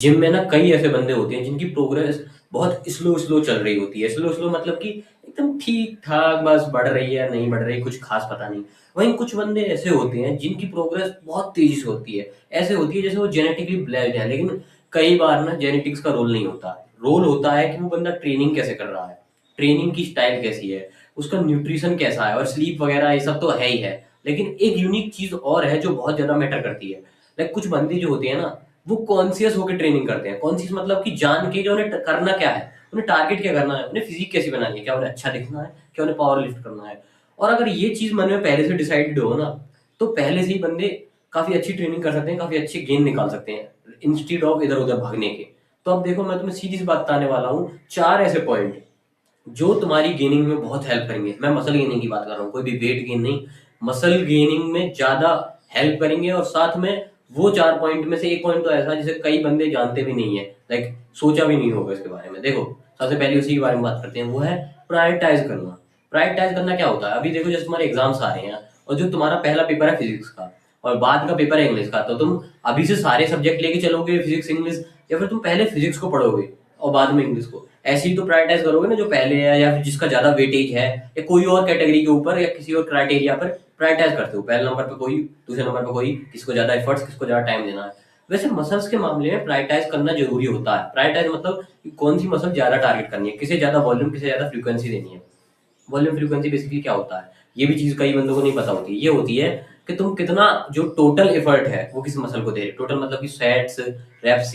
Gym में ना कई ऐसे बंदे होते हैं जिनकी प्रोग्रेस बहुत स्लो स्लो चल रही होती है। स्लो स्लो मतलब कि एकदम ठीक ठाक, बस बढ़ रही है नहीं बढ़ रही, कुछ खास पता नहीं। वहीं कुछ बंदे ऐसे होते हैं जिनकी प्रोग्रेस बहुत तेजी से होती है। ऐसे होती है जैसे वो जेनेटिकली ब्लेस्ड है, लेकिन कई बार ना जेनेटिक्स का रोल नहीं होता। रोल होता है कि वो बंदा ट्रेनिंग कैसे कर रहा है, ट्रेनिंग की स्टाइल कैसी है, उसका न्यूट्रिशन कैसा है, और स्लीप वगैरह ये सब तो है ही है। लेकिन एक यूनिक चीज और है जो बहुत ज्यादा मैटर करती है। लाइक कुछ बंदे जो होते हैं ना, वो कॉन्शियस होकर ट्रेनिंग करते हैं। कॉन्शियस मतलब कि जान के, जो उन्हें करना क्या है, उन्हें टारगेट क्या करना है, उन्हें फिजिक कैसी बनानी है, क्या उन्हें अच्छा दिखना है, क्या उन्हें पावर लिफ्ट करना है। और अगर ये चीज मन में पहले से डिसाइडेड हो ना, तो पहले से ही बंदे काफी अच्छी ट्रेनिंग कर सकते हैं, काफी अच्छे गेन निकाल सकते हैं इंस्टीड ऑफ इधर उधर भागने के। तो अब देखो, मैं तुम्हें सीधी सी बात बताने वाला हूँ, चार ऐसे पॉइंट जो तुम्हारी गेनिंग में बहुत हेल्प करेंगे। मैं मसल गेनिंग की बात कर रहा हूँ, कोई भी वेट गेन नहीं। मसल गेनिंग में ज्यादा हेल्प करेंगे। और साथ में वो चार पॉइंट में से एक पॉइंट तो ऐसा है जिसे कई बंदे जानते भी नहीं है, लाइक सोचा भी नहीं होगा इसके बारे में। देखो, सबसे पहले उसी के बारे में बात करते हैं, वो है प्रायोरिटाइज करना। प्रायोरिटाइज करना क्या होता है? अभी देखो, जैसे तुम्हारे एग्जाम्स आ रहे हैं और जो तुम्हारा पहला पेपर है फिजिक्स का और बाद का पेपर है इंग्लिश का, तो तुम अभी से सारे सब्जेक्ट लेके चलोगे, फिजिक्स इंग्लिश, या फिर तुम पहले फिजिक्स को पढ़ोगे और बाद में इंग्लिश को? ऐसे ही तो प्रायोरिटाइज करोगे ना, जो पहले है या फिर जिसका ज्यादा वेटेज है, या कोई और कैटेगरी के ऊपर या किसी और क्राइटेरिया पर प्रायोरिटाइज करते हो। पहले नंबर पे कोई, दूसरे नंबर पे कोई, किसको ज्यादा एफर्ट्स, किसको ज्यादा टाइम देना है। वैसे मसल्स के मामले में प्रायोरिटाइज करना जरूरी होता है। प्रायोरिटाइज मतलब कि कौन सी मसल ज्यादा टारगेट करनी है, किसे ज्यादा वॉल्यूम, किसे ज्यादा फ्रीक्वेंसी देनी है। वॉल्यूम फ्रीक्वेंसी बेसिकली क्या होता है, ये भी चीज कई बंदों को नहीं पता होती। ये होती है कि तुम कितना, जो टोटल एफर्ट है वो किस मसल को दे रहे हो। टोटल मतलब कि सेट्स, रेप्स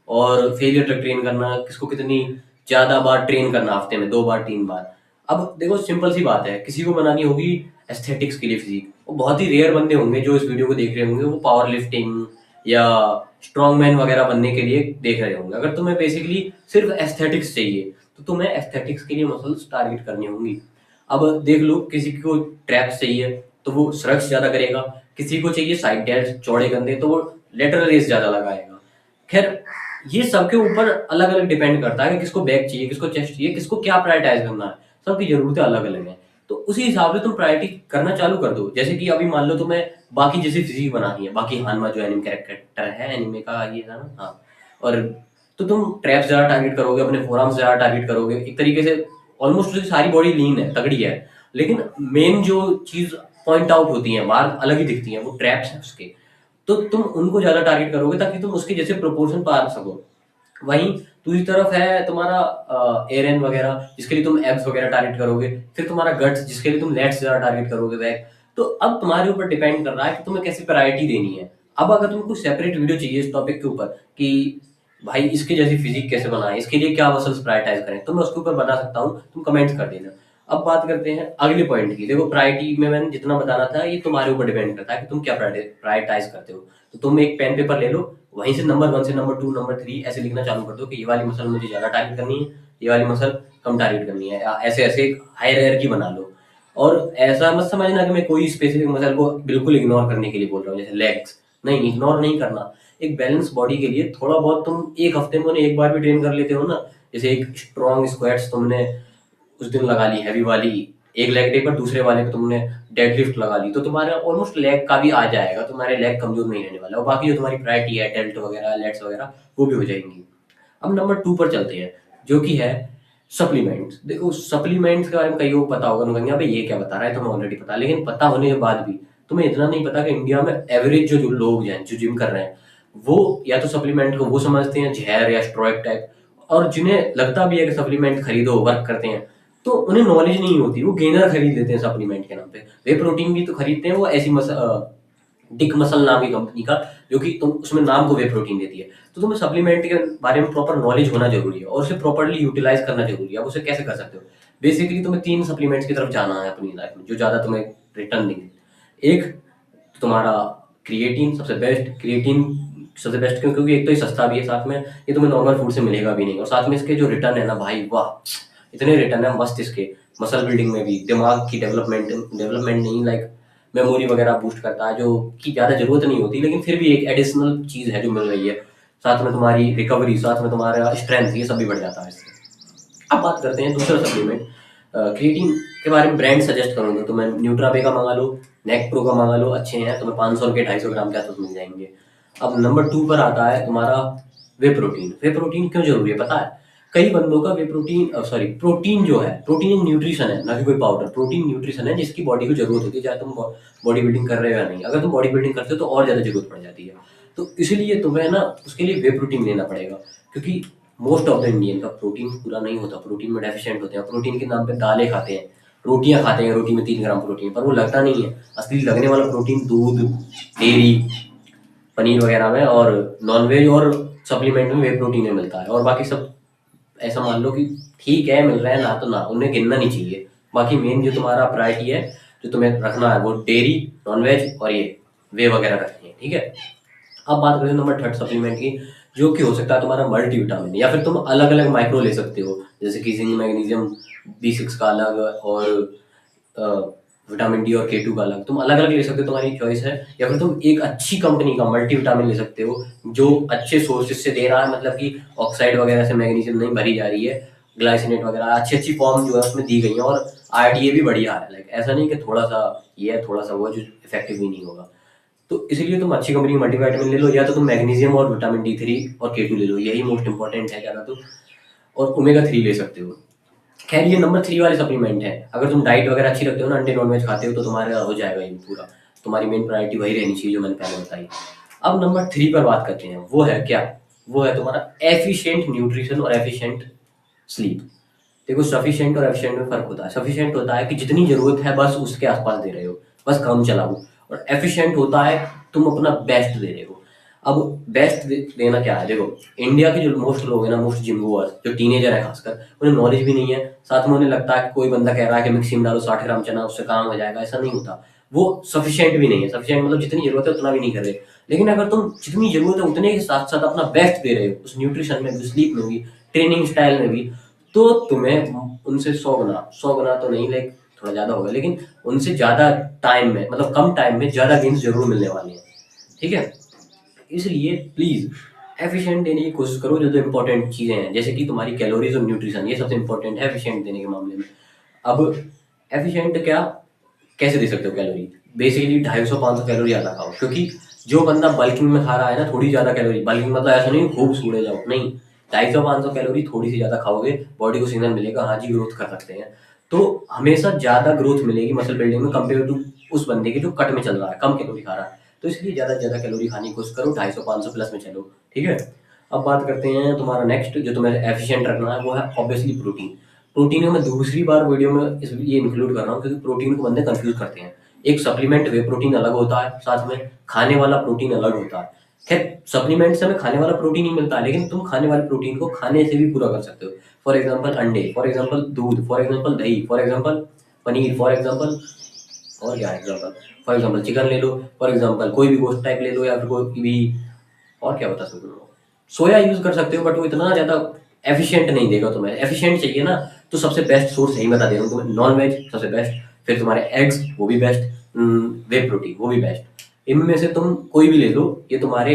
और फेलियर तक ट्रेन करना, किसको कितनी ज्यादा बार ट्रेन करना, हफ्ते में 2 बार 3 बार। अब देखो, सिंपल सी बात है, किसी को बनानी होगी एस्थेटिक्स के लिए फिजिक, वो बहुत ही रेयर बंदे होंगे जो इस वीडियो को देख रहे होंगे, वो पावर लिफ्टिंग या स्ट्रॉन्ग मैन वगैरह बनने के लिए देख रहे होंगे। अगर तुम्हें बेसिकली सिर्फ एस्थेटिक्स चाहिए, तो तुम्हें एस्थेटिक्स के लिए मसल्स टारगेट करनी होंगी। अब देख लो, किसी को ट्रैप्स चाहिए तो वो स्ट्रक्स ज्यादा करेगा, किसी को चाहिए साइड डेल्ट चौड़े कंधे तो वो लेटरल रेस ज्यादा लगाएगा। खैर, ये सबके ऊपर अलग अलग डिपेंड करता है कि किसको बैक चाहिए, किसको चेस्ट चाहिए, किसको क्या प्रायोरिटाइज करना है। सबकी जरूरतें अलग अलग हैं। तो उसी हिसाब से तुम प्रायोरिटी करना चालू कर दो। जैसे कि अभी मान लो तुम्हें बाकी जैसी फिजिक बनानी है, बाकी हानमा जो एनिमे कैरेक्टर है, एनिमे का ये है ना, हाँ। और तो तुम ट्रैप्स ज्यादा टारगेट करोगे, अपने फोरआर्म्स ज्यादा टारगेट करोगे, एक तरीके से ऑलमोस्ट उसकी सारी बॉडी लीन है, तगड़ी है। लेकिन मेन जो चीज पॉइंट आउट होती है, बाहर अलग ही दिखती है, वो ट्रैप्स है उसके। तो तुम उनको ज्यादा टारगेट करोगे ताकि तुम उसके जैसे प्रोपोर्शन पा सको। वहीं दूसरी तरफ है तुम्हारा एरन वगैरह, जिसके लिए तुम एब्स वगैरह टारगेट करोगे। फिर तुम्हारा गट्स, जिसके लिए तुम लेट्स ज्यादा टारगेट करोगे, बैक। तो अब तुम्हारे ऊपर डिपेंड कर रहा है कि तुम्हें कैसी प्रायोरिटी देनी है। अब अगर तुमको सेपरेट वीडियो चाहिए इस टॉपिक के ऊपर कि भाई इसके जैसी फिजिक कैसे बनाए, इसके लिए क्या मसल्स प्रायोरिटाइज करें, तो मैं उसके ऊपर बता सकता हूँ, तुम कमेंट्स कर देना। अब बात करते हैं अगले पॉइंट की। देखो, प्रायोरिटी में मैंने जितना बताना था, ये तुम्हारे ऊपर डिपेंड करता है कि तुम क्या प्रायोरिटाइज करते हो। तो तुम एक पेन पेपर ले लो, वहीं से नंबर 1 से नंबर 2 नंबर 3 ऐसे लिखना चालू कर दो कि ये वाली मसल मुझे ज्यादा टारगेट करनी है, ये वाली मसल कम टारगेट करनी है। ऐसे ऐसे एक हायरार्की बना लो। और ऐसा मत समझना कि मैं कोई स्पेसिफिक मसल को बिल्कुल इग्नोर करने के लिए बोल रहा हूँ, जैसे लेग्स। नहीं, इग्नोर नहीं करना। एक बैलेंस बॉडी के लिए थोड़ा बहुत तुम एक हफ्ते में उन्हें एक बार भी ट्रेन कर लेते हो ना, जैसे एक स्ट्रॉन्ग स्क्वाट्स तुमने उस दिन लगा ली हैवी वाली, एक लेग डे पर दूसरे वाले पे तुमने डेडलिफ्ट लगा ली, तो तुम्हारा ऑलमोस्ट लेग का भी आ जाएगा, तुम्हारे लेग कमजोर नहीं रहने वाला। और बाकी जो तुम्हारी प्रायोरिटी है, डेल्ट वगैरह, लेट्स वगैरह, वो भी हो जाएंगी। अब नंबर 2 पर चलते हैं, जो कि है सप्लीमेंट्स। देखो, सप्लीमेंट्स के बारे में कई को पता होगा, कहेंगे अबे ये क्या बता रहा है, तुम्हें ऑलरेडी पता है। लेकिन पता होने के बाद भी तुम्हें इतना नहीं पता कि इंडिया में एवरेज जो लोग हैं, जो जिम कर रहे हैं, वो या तो सप्लीमेंट को वो समझते हैं जहर या स्ट्रॉइक टाइप, और जिन्हें लगता भी है कि सप्लीमेंट खरीदो वर्क करते हैं, तो उन्हें नॉलेज नहीं होती, वो गेनर खरीद लेते हैं सप्लीमेंट के नाम पे। वे प्रोटीन भी तो खरीदते हैं, वो ऐसी डिक मसल नाम की कंपनी का, जो कि तुम उसमें नाम को वे प्रोटीन देती है। तो तुम्हें सप्लीमेंट के बारे में प्रॉपर नॉलेज होना जरूरी है और उसे प्रॉपरली यूटिलाइज करना जरूरी है। अब उसे कैसे कर सकते हो? बेसिकली तुम्हें 3 सप्लीमेंट्स की तरफ जाना है अपनी लाइफ में, जो ज्यादा तुम्हें रिटर्न देंगे। एक, तुम्हारा क्रिएटिन सबसे बेस्ट। क्रिएटिन सबसे बेस्ट क्यों? क्योंकि एक तो ये सस्ता भी है, साथ में ये तुम्हें नॉर्मल फूड से मिलेगा भी नहीं, और साथ में इसके जो रिटर्न है ना भाई, वाह, इतने रिटर्न है मस्त इसके। मसल बिल्डिंग में भी, दिमाग की डेवलपमेंट डेवलपमेंट नहीं, लाइक मेमोरी वगैरह बूस्ट करता है, जो कि ज्यादा जरूरत नहीं होती, लेकिन फिर भी एक एडिशनल चीज है जो मिल रही है। साथ में तुम्हारी रिकवरी, साथ में तुम्हारा स्ट्रेंथ, ये सब भी बढ़ जाता है इससे। अब बात करते हैं दूसरा सप्लीमेंट, क्रिएटिन के बारे में। ब्रांड सजेस्ट करूंगा तो मैं न्यूट्राबे का मंगा लो, नेक प्रो का मंगा लो, अच्छे हैं, तुम्हें 500 के 250 ग्राम के आसपास मिल जाएंगे। अब नंबर 2 पर आता है तुम्हारा वे प्रोटीन क्यों जरूरी है पता है? कई बंदों का वे प्रोटीन प्रोटीन जो है, प्रोटीन एक न्यूट्रिशन है ना कि कोई पाउडर। प्रोटीन न्यूट्रिशन है जिसकी बॉडी को जरूरत होती है, चाहे तुम बॉडी बिल्डिंग कर रहे हो या नहीं। अगर तुम बॉडी बिल्डिंग करते हो तो और ज्यादा जरूरत पड़ जाती है। तो इसीलिए तुम्हें ना उसके लिए वे प्रोटीन लेना पड़ेगा, क्योंकि मोस्ट ऑफ द इंडियन का प्रोटीन पूरा नहीं होता, प्रोटीन में डेफिशिएंट होते हैं। प्रोटीन के नाम पे दालें खाते हैं, रोटियां खाते हैं, रोटी में 3 ग्राम प्रोटीन, पर वो लगता नहीं है। असली लगने वाला प्रोटीन दूध, डेयरी, पनीर वगैरह में और नॉनवेज और सप्लीमेंट में वे प्रोटीन में मिलता है। और बाकी सब ऐसा मान लो कि ठीक है मिल रहा है ना, तो ना उन्हें गिनना नहीं चाहिए। बाकी मेन जो तुम्हारा प्रायोरिटी है, जो तुम्हें रखना है, वो डेयरी, नॉनवेज और ये वे वगैरह रखनी है, ठीक है। अब बात करें नंबर थर्ड सप्लीमेंट की, जो कि हो सकता है तुम्हारा मल्टीविटामिन, या फिर तुम अलग अलग माइक्रो ले सकते हो, जैसे कि जिंक, मैग्नीशियम, B6 का अलग और विटामिन डी और K2 का अलग। तुम अलग अलग ले सकते हो, तुम्हारी चॉइस है। या फिर तुम एक अच्छी कंपनी का मल्टीविटामिन ले सकते हो जो अच्छे सोर्सेज से दे रहा है, मतलब कि ऑक्साइड वगैरह से मैग्नीशियम नहीं भरी जा रही है, ग्लाइसिनेट वगैरह अच्छी अच्छी फॉर्म जो है उसमें दी गई है, और RDA भी बढ़िया है। लाइक ऐसा नहीं कि थोड़ा सा ये है थोड़ा सा वो, जो इफेक्टिव भी नहीं होगा। तो इसीलिए तुम अच्छी कंपनी की मल्टीविटामिन ले लो, या तो तुम मैग्नीशियम और विटामिन D3 और K2 ले लो, यही मोस्ट इंपॉर्टेंट है ज़्यादा तो। और ओमेगा 3 ले सकते हो। खैर ये नंबर 3 वाले सप्लीमेंट है। अगर तुम डाइट वगैरह अच्छी रखते हो ना, अंडे नॉनवेज खाते हो, तो तुम्हारा हो जाएगा ये पूरा। तुम्हारी मेन प्रायोरिटी वही रहनी चाहिए जो मैंने पहले बताई। अब नंबर 3 पर बात करते हैं, वो है क्या? वो है तुम्हारा एफिशिएंट न्यूट्रिशन और एफिशिएंट स्लीप। देखो सफिशिएंट और एफिशिएंट में फर्क होता है। सफिशिएंट होता है कि जितनी जरूरत है बस उसके आसपास दे रहे हो, बस काम चलाओ। और एफिशिएंट होता है तुम अपना बेस्ट दे रहे हो। अब बेस्ट देना क्या है? देखो इंडिया के जो मोस्ट लोग हैं ना, मोस्ट जिम गोअर्स, जो टीनेजर है खासकर, उन्हें नॉलेज भी नहीं है। साथ में उन्हें लगता है कि कोई बंदा कह रहा है कि मिक्सी में डालो 60 ग्राम चना, उससे काम हो जाएगा। ऐसा नहीं होता। वो सफिशिएंट भी नहीं है। सफिशिएंट मतलब जितनी जरूरत है उतना भी नहीं कर रहे। लेकिन अगर तुम जितनी जरूरत है उतने के साथ साथ अपना बेस्ट दे रहे हो, उस न्यूट्रिशन में भी, स्लीप में भी, ट्रेनिंग स्टाइल में भी, तो तुम्हें उनसे 100 गुना तो नहीं, लाइक थोड़ा ज्यादा होगा, लेकिन उनसे ज्यादा टाइम में, मतलब कम टाइम में ज्यादा गेन्स जरूर मिलने वाले हैं, ठीक है। इसलिए प्लीज एफिशिएंट देने की कोशिश करो। जो इंपॉर्टेंट चीजें हैं, जैसे कि तुम्हारी कैलोरीज और न्यूट्रिशन, ये सबसे इंपॉर्टेंट है एफिशिएंट देने के मामले में। अब एफिशिएंट क्या, कैसे दे सकते हो कैलोरी? बेसिकली 250-500 कैलोरी ज्यादा खाओ, क्योंकि जो बंदा बल्किंग में खा रहा है ना, थोड़ी ज्यादा कैलोरी, बल्किंग मतलब ऐसा नहीं खूब सूड़े जाओ, नहीं। 250-500 कैलोरी थोड़ी सी ज्यादा खाओगे, बॉडी को सिग्नल मिलेगा हाँ जी ग्रोथ कर सकते हैं। तो हमेशा ज्यादा ग्रोथ मिलेगी मसल बिल्डिंग में, कंपेयर टू उस बंदे के जो कट में चल रहा है, कम कैलोरी खा रहा है। तो इसलिए ज्यादा से ज्यादा कैलोरी खाने की कोशिश करो, 250-500 प्लस में चलो, ठीक है। अब बात करते हैं तुम्हारा नेक्स्ट, जो तुम्हें एफिशिएंट रखना है, वो है ऑब्वियसली प्रोटीन। प्रोटीन में मैं दूसरी बार वीडियो में ये इंक्लूड कर रहा हूँ, क्योंकि प्रोटीन को बंदे कंफ्यूज करते हैं। एक सप्लीमेंट वे प्रोटीन अलग होता है, साथ में खाने वाला प्रोटीन अलग होता है। खैर सप्लीमेंट से हमें खाने वाला प्रोटीन ही मिलता है, लेकिन तुम खाने वाले प्रोटीन को खाने से भी पूरा कर सकते हो। फॉर एग्जाम्पल अंडे, फॉर एग्जाम्पल दूध, फॉर एग्जाम्पल दही, for example paneer, for example और क्या एग्जाम्पल, फॉर एग्जाम्पल चिकन ले लो, फॉर एग्जाम्पल कोई भी गोश्त टाइप ले लो, या फिर कोई भी, और क्या बता सकते हो, सोया यूज कर सकते हो। बट वो इतना ज्यादा एफिशिएंट नहीं देगा तुम्हें। एफिशिएंट चाहिए ना, तो सबसे बेस्ट सोर्स यही बता दे रहा हूँ तुम्हें, नॉन वेज सबसे बेस्ट, फिर तुम्हारे एग्स वो भी बेस्ट, वे प्रोटीन वो भी बेस्ट। इनमें से तुम कोई भी ले लो, ये तुम्हारे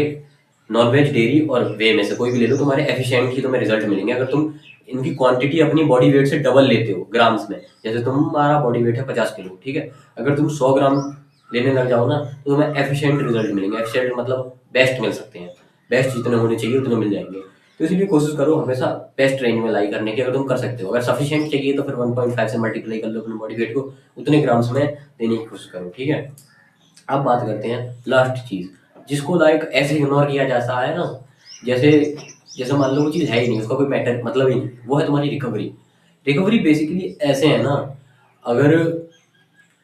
नॉन वेज, डेयरी और वे में से कोई भी ले लो, तुम्हारे एफिशिएंट ही तुम्हें रिजल्ट मिलेंगे। अगर तुम इनकी क्वांटिटी अपनी बॉडी वेट से डबल लेते हो ग्राम्स में, जैसे तुम्हारा बॉडी वेट है 50 किलो, ठीक है, अगर तुम 100 ग्राम लेने लग जाओ ना, तो तुम्हें एफिशिएंट रिजल्ट मिलेंगे। एफिशिएंट मतलब बेस्ट मिल सकते हैं, बेस्ट जितने होने चाहिए उतने मिल जाएंगे। तो इसलिए कोशिश करो हमेशा बेस्ट रेंज में लाई करने की, अगर तुम कर सकते हो। अगर सफिशिएंट चाहिए तो फिर 1.5 से मल्टीप्लाई कर लो अपने बॉडी वेट को, उतने ग्राम्स में देने की कोशिश करो, ठीक है। अब बात करते हैं लास्ट चीज, जिसको लाइक ऐसे इग्नोर किया जाता है ना, जैसे जैसे मान लो वो चीज है ही नहीं, उसका कोई मैटर मतलब ही नहीं, वो है तुम्हारी रिकवरी। रिकवरी बेसिकली ऐसे है ना, अगर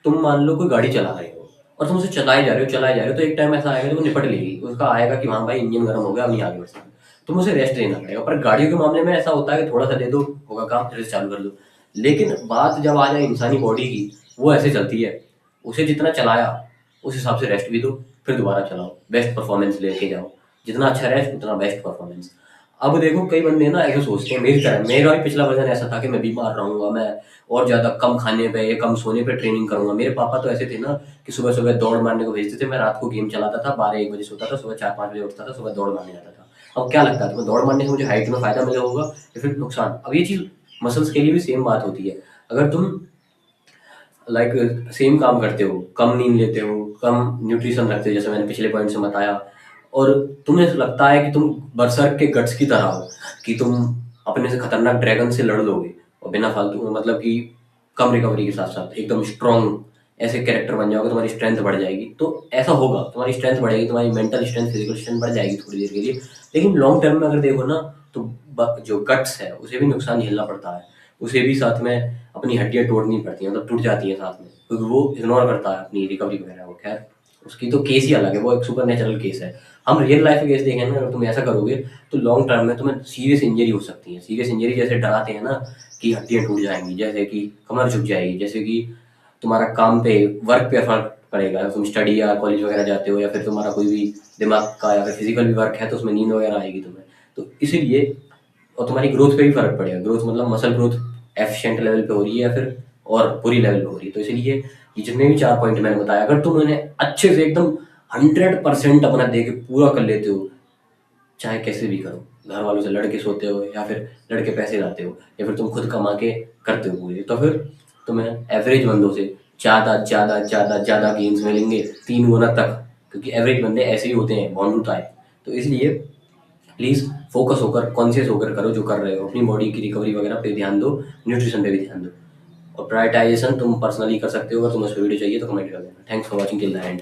तुम मान लो कोई गाड़ी चला रहे हो और तुम उसे चलाए जा रहे हो, तो एक टाइम ऐसा आएगा जो वो निपट लेगी, उसका आएगा कि हाँ भाई इंजन गर्म हो गया, अब नहीं आगे बढ़ सकते, तुम उसे रेस्ट देना पड़ेगा। पर गाड़ियों के मामले में ऐसा होता है कि थोड़ा सा दे दो, होगा काम, फिर से चालू कर दो। लेकिन बात जब आ जाए इंसानी बॉडी की, वो ऐसे चलती है, उसे जितना चलाया उस हिसाब से रेस्ट भी दो, फिर दोबारा चलाओ, बेस्ट परफॉर्मेंस लेके जाओ। जितना अच्छा रेस्ट उतना बेस्ट परफॉर्मेंस। अब देखो कई बंदे ना ऐसे सोचते हैं, मेरी तरह मेरा भी पिछला वर्जन ऐसा था कि मैं बीमार रहूंगा, मैं और ज्यादा कम खाने पे या कम सोने पे ट्रेनिंग करूंगा। मेरे पापा तो ऐसे थे ना कि सुबह सुबह दौड़ मारने को भेजते थे, मैं रात को गेम चलाता था, 12-1 बजे सोता था, सुबह 4-5 बजे उठता था, सुबह दौड़ मारने जाता था। अब क्या लगता है तुम्हें, दौड़ मारने से मुझे हाइट में फायदा मिला होगा या फिर नुकसान? अब ये चीज मसल्स के लिए भी सेम बात होती है। अगर तुम लाइक सेम काम करते हो, कम नींद लेते हो, कम न्यूट्रिशन रखते हो, जैसे मैंने पिछले पॉइंट से बताया, और तुम्हें ऐसा लगता है कि तुम बरसर्क के गट्स की तरह हो, कि तुम अपने से खतरनाक ड्रैगन से लड़ लोगे और बिना फालतू में, मतलब कि कम रिकवरी के साथ साथ एकदम स्ट्रांग ऐसे कैरेक्टर बन जाओगे, तुम्हारी स्ट्रेंथ बढ़ जाएगी। तो ऐसा होगा, तुम्हारी स्ट्रेंथ बढ़ेगी, तुम्हारी मेंटल स्ट्रेंथ, फिजिकल स्ट्रेंथ बढ़ जाएगी थोड़ी देर के लिए। लेकिन लॉन्ग टर्म में अगर देखो ना, तो जो गट्स है उसे भी नुकसान झेलना पड़ता है, उसे भी साथ में अपनी हड्डियां तोड़नी पड़ती हैं, मतलब टूट जाती हैं साथ में, क्योंकि वो इग्नोर करता है अपनी रिकवरी वगैरह को। खैर, उसकी तो केस ही अलग है, वो एक सुपर नेचुरल केस है। हम रियल लाइफ केस देखें ना, अगर तुम ऐसा करोगे तो लॉन्ग टर्म में तुम्हें सीरियस इंजरी हो सकती है। सीरियस इंजरी जैसे डराते हैं ना, कि हड्डियां टूट जाएंगी, जैसे कि कमर झुक जाएगी, जैसे कि तुम्हारा काम पे, वर्क पे फर्क पड़ेगा, तुम स्टडी या कॉलेज वगैरह जाते हो, या फिर तुम्हारा कोई भी दिमाग का या फिर फिजिकल भी वर्क है, तो उसमें नींद वगैरह आएगी तुम्हें। तो इसीलिए, और तुम्हारी ग्रोथ पे भी फर्क पड़ेगा। ग्रोथ मतलब मसल ग्रोथ एफिशिएंट लेवल पे हो रही है या फिर और बुरी लेवल पे हो रही है। तो इसीलिए ये जितने भी 4 पॉइंट मैंने बताया, अगर तुम उन्हें अच्छे से एकदम 100% अपना दे के पूरा कर लेते हो, चाहे कैसे भी करो, घर वालों से लड़के सोते हो या फिर लड़के पैसे लाते हो या फिर तुम खुद कमा के करते हो पूरे, तो फिर तुम्हें एवरेज बंदों से ज़्यादा ज़्यादा ज़्यादा ज़्यादा गेम्स मिलेंगे, 3 गुना तक, क्योंकि एवरेज बंदे ऐसे ही होते हैं, बॉन्ड होता है। तो इसलिए प्लीज़ फोकस होकर, कॉन्शियस होकर करो जो कर रहे हो, अपनी बॉडी की रिकवरी वगैरह पे ध्यान दो, न्यूट्रिशन पे भी ध्यान दो। और प्रायोरिटाइजेशन तुम पर्सनली कर सकते हो, अगर तुम्हें उस पर वीडियो चाहिए तो कमेंट कर देना। Thanks for watching till the end.